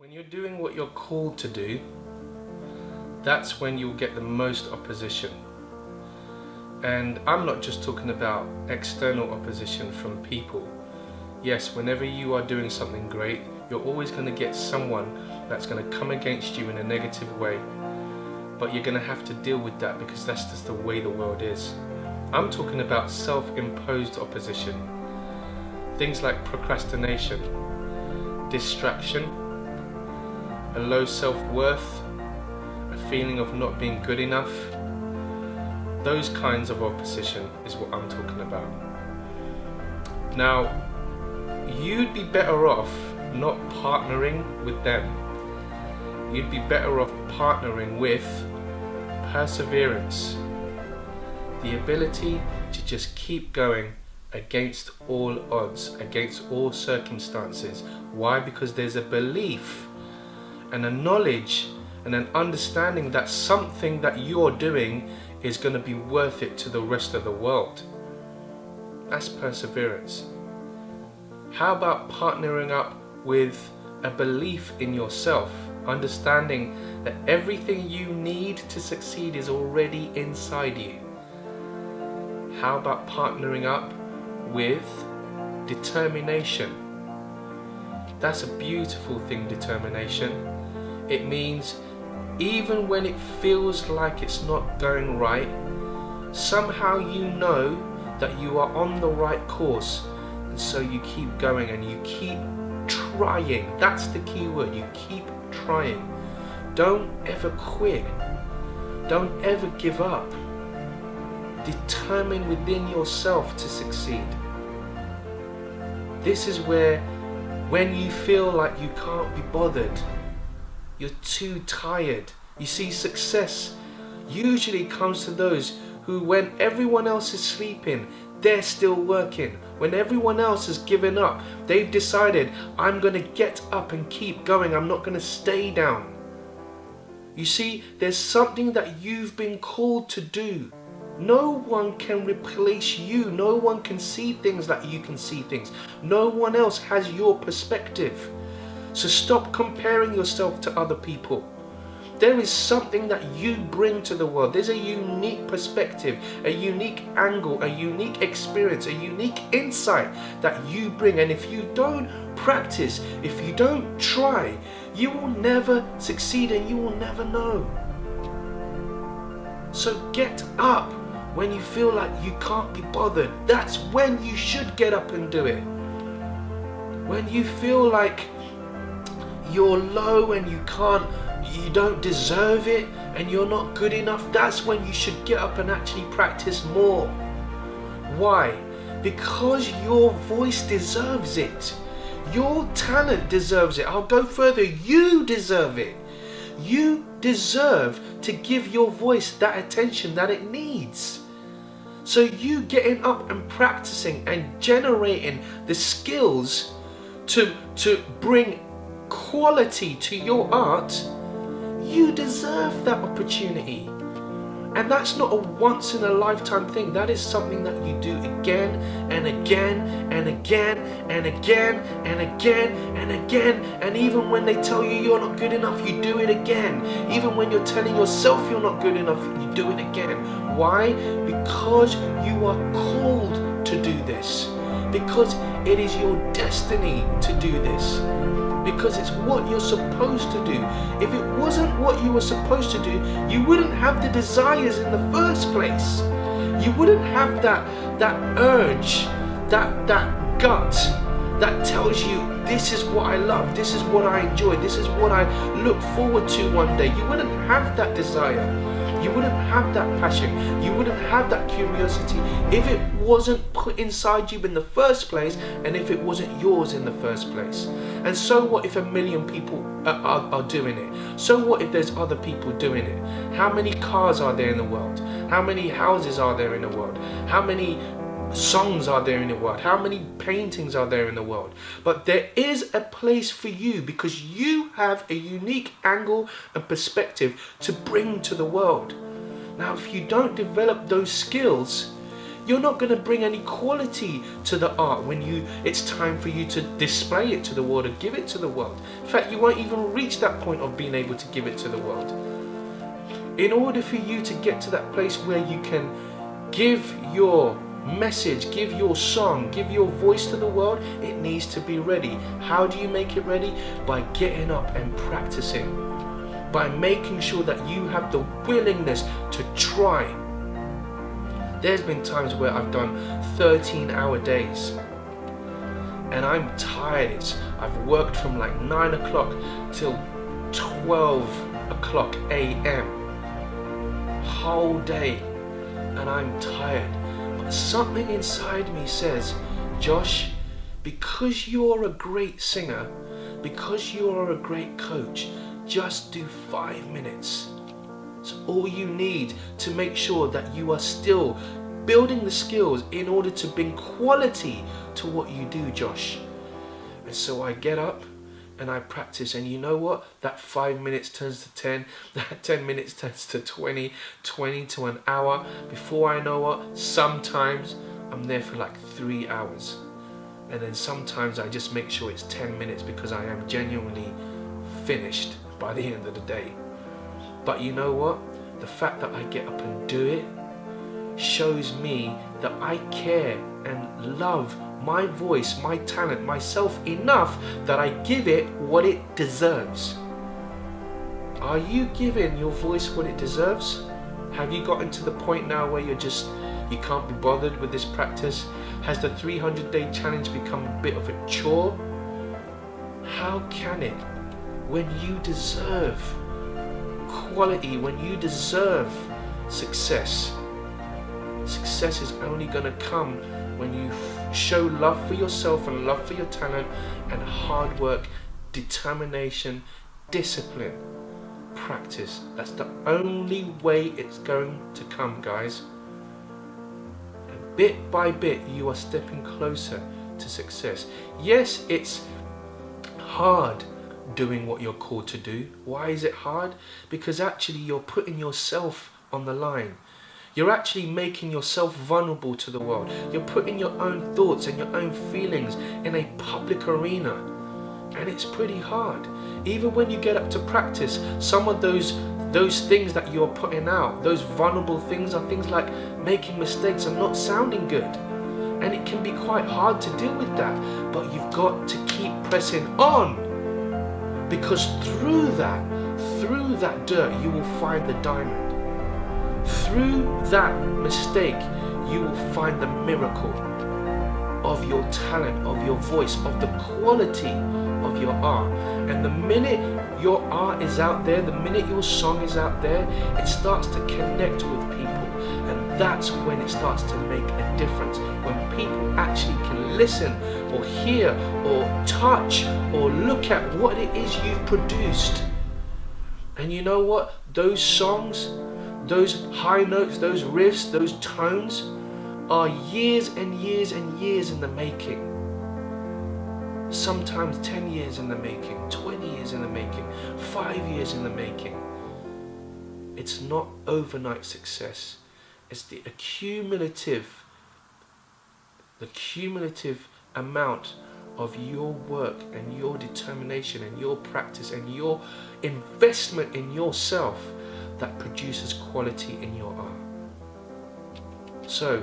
When you're doing what you're called to do, that's when you'll get the most opposition. And I'm not just talking about external opposition from people. Yes, whenever you are doing something great, you're always going to get someone that's going to come against you in a negative way. But you're going to have to deal with that because that's just the way the world is. I'm talking about self-imposed opposition. Things like procrastination, distraction, a low self-worth, a feeling of not being good enough. Those kinds of opposition is what I'm talking about. Now, you'd be better off not partnering with them. You'd be better off partnering with perseverance, the ability to just keep going against all odds, against all circumstances. Why? Because there's a belief and a knowledge and an understanding that something that you're doing is going to be worth it to the rest of the world. That's perseverance. How about partnering up with a belief in yourself, understanding that everything you need to succeed is already inside you? How about partnering up with determination? That's a beautiful thing, determination. It means even when it feels like it's not going right, somehow you know that you are on the right course, and so you keep going and you keep trying. That's the key word, you keep trying. Don't ever quit. Don't ever give up. Determine within yourself to succeed. This is where, when you feel like you can't be bothered, you're too tired. You see, success usually comes to those who, when everyone else is sleeping, they're still working. When everyone else has given up, they've decided, I'm going to get up and keep going. I'm not going to stay down. You see, there's something that you've been called to do. No one can replace you. No one can see things like you can see things. No one else has your perspective. So stop comparing yourself to other people. There is something that you bring to the world. There's a unique perspective, a unique angle, a unique experience, a unique insight that you bring. And if you don't practice, if you don't try, you will never succeed and you will never know. So get up when you feel like you can't be bothered. That's when you should get up and do it. When you feel like you're low and you don't deserve it and you're not good enough, that's when you should get up and actually practice more. Why? Because your voice deserves it. Your talent deserves it. I'll go further. You deserve it. You deserve to give your voice that attention that it needs. So you getting up and practicing and generating the skills to bring quality to your art, you deserve that opportunity. And that's not a once in a lifetime thing. That is something that you do again and again and again and again and again and again. And even when they tell you you're not good enough, you do it again. Even when you're telling yourself you're not good enough, you do it again. Why? Because you are called to do this. Because it is your destiny to do this. Because it's what you're supposed to do. If it wasn't what you were supposed to do, you wouldn't have the desires in the first place. You wouldn't have that urge, that gut that tells you, this is what I love, this is what I enjoy, this is what I look forward to one day. You wouldn't have that desire. You wouldn't have that passion. You wouldn't have that curiosity if it wasn't put inside you in the first place, and if it wasn't yours in the first place. And so what if 1 million people are doing it? So what if there's other people doing it? How many cars are there in the world? How many houses are there in the world? How many songs are there in the world? How many paintings are there in the world? But there is a place for you because you have a unique angle and perspective to bring to the world. Now, if you don't develop those skills, You're not going to bring any quality to the art when it's time for you to display it to the world and give it to the world. In fact, you won't even reach that point of being able to give it to the world. In order for you to get to that place where you can give your message, give your song, give your voice to the world, it needs to be ready. How do you make it ready? By getting up and practicing. By making sure that you have the willingness to try. There's been times where I've done 13-hour days and I'm tired. I've worked from like 9 o'clock till 12 o'clock a.m. whole day, and I'm tired. But something inside me says, Josh, because you're a great singer, because you're a great coach, just do 5 minutes. It's all you need to make sure that you are still building the skills in order to bring quality to what you do, Josh. And so I get up and I practice, and you know what? That 5 minutes turns to 10, that 10 minutes turns to 20, 20 to an hour. Before I know what, sometimes I'm there for like 3 hours. And then sometimes I just make sure it's 10 minutes because I am genuinely finished by the end of the day. But you know what? The fact that I get up and do it shows me that I care and love my voice, my talent, myself enough that I give it what it deserves. Are you giving your voice what it deserves? Have you gotten to the point now where you can't be bothered with this practice? Has the 300-day challenge become a bit of a chore? How can it, when you deserve quality, when you deserve success? Success is only going to come when you show love for yourself and love for your talent and hard work, determination, discipline, practice. That's the only way it's going to come, guys. And bit by bit, you are stepping closer to success. Yes, it's hard doing what you're called to do. Why is it hard? Because actually you're putting yourself on the line. You're actually making yourself vulnerable to the world. You're putting your own thoughts and your own feelings in a public arena. And it's pretty hard. Even when you get up to practice, some of those things that you're putting out, those vulnerable things, are things like making mistakes and not sounding good. And it can be quite hard to deal with that. But you've got to keep pressing on. Because through that dirt, you will find the diamond. Through that mistake, you will find the miracle of your talent, of your voice, of the quality of your art. And the minute your art is out there, the minute your song is out there, it starts to connect with people. And that's when it starts to make a difference. When people actually can listen or hear or touch or look at what it is you've produced. And you know what? Those songs, those high notes, those riffs, those tones are years and years and years in the making. Sometimes 10 years in the making, 20 years in the making, 5 years in the making. It's not overnight success. It's the cumulative amount of your work and your determination and your practice and your investment in yourself that produces quality in your art. So,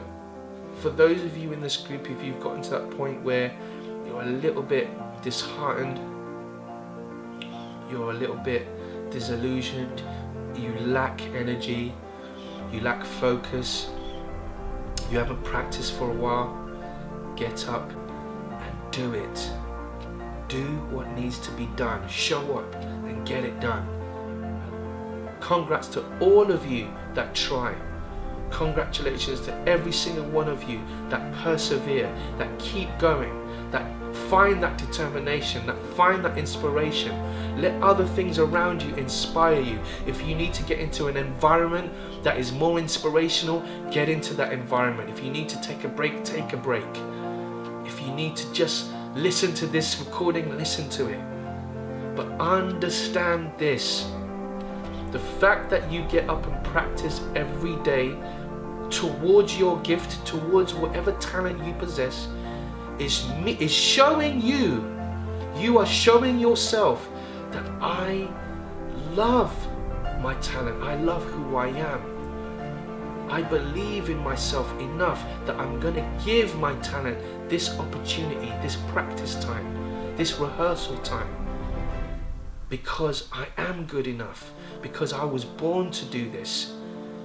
for those of you in this group, if you've gotten to that point where you're a little bit disheartened, you're a little bit disillusioned, you lack energy, you lack focus, you haven't practiced for a while, get up and do it. Do what needs to be done. Show up and get it done. Congrats to all of you that try. Congratulations to every single one of you that persevere, that keep going, that find that determination, that find that inspiration. Let other things around you inspire you. If you need to get into an environment that is more inspirational, get into that environment. If you need to take a break, take a break. If you need to just listen to this recording, listen to it. But understand this. The fact that you get up and practice every day towards your gift, towards whatever talent you possess, is showing you are showing yourself that I love my talent, I love who I am. I believe in myself enough that I'm going to give my talent this opportunity, this practice time, this rehearsal time, because I am good enough, because I was born to do this,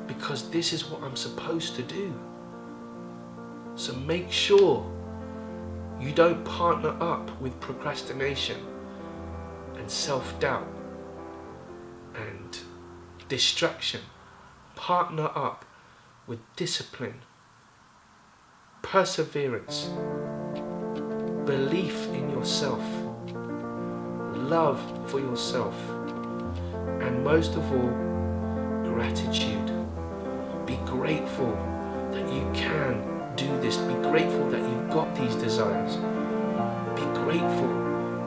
because this is what I'm supposed to do. So make sure you don't partner up with procrastination and self-doubt and distraction. Partner up with discipline, perseverance, belief in yourself, love for yourself, and most of all, gratitude. Be grateful that you can do this. Be grateful that you've got these desires. Be grateful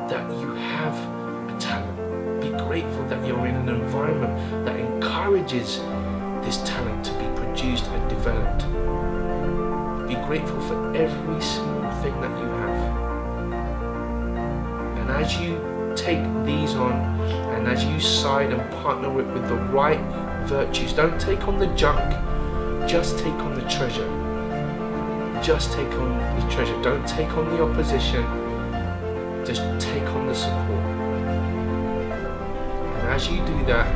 that you have a talent. Be grateful that you're in an environment that encourages this talent to be produced and developed. Be grateful for every small thing that you have. And as you take these on, and as you side and partner with the right virtues, don't take on the junk, just take on the treasure. Just take on the treasure. Don't take on the opposition, just take on the support. And as you do that,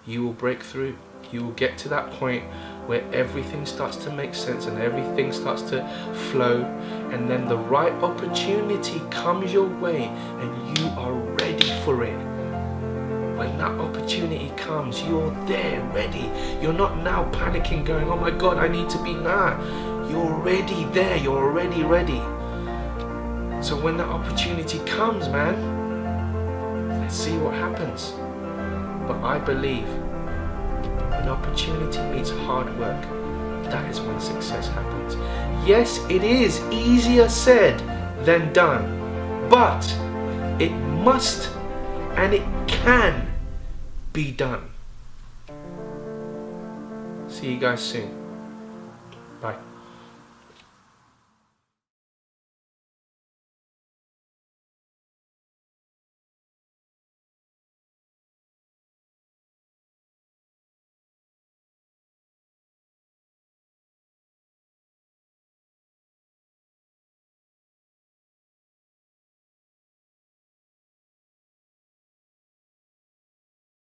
you will break through. You will get to that point where everything starts to make sense and everything starts to flow, and then the right opportunity comes your way and you are ready for it. When that opportunity comes, you're there, ready. You're not now panicking, going, oh my God, I need to be now. You're already there, you're already ready. So when that opportunity comes, man, let's see what happens. But I believe when opportunity meets hard work, that is when success happens. Yes, it is easier said than done, but it must and it can be done. See you guys soon.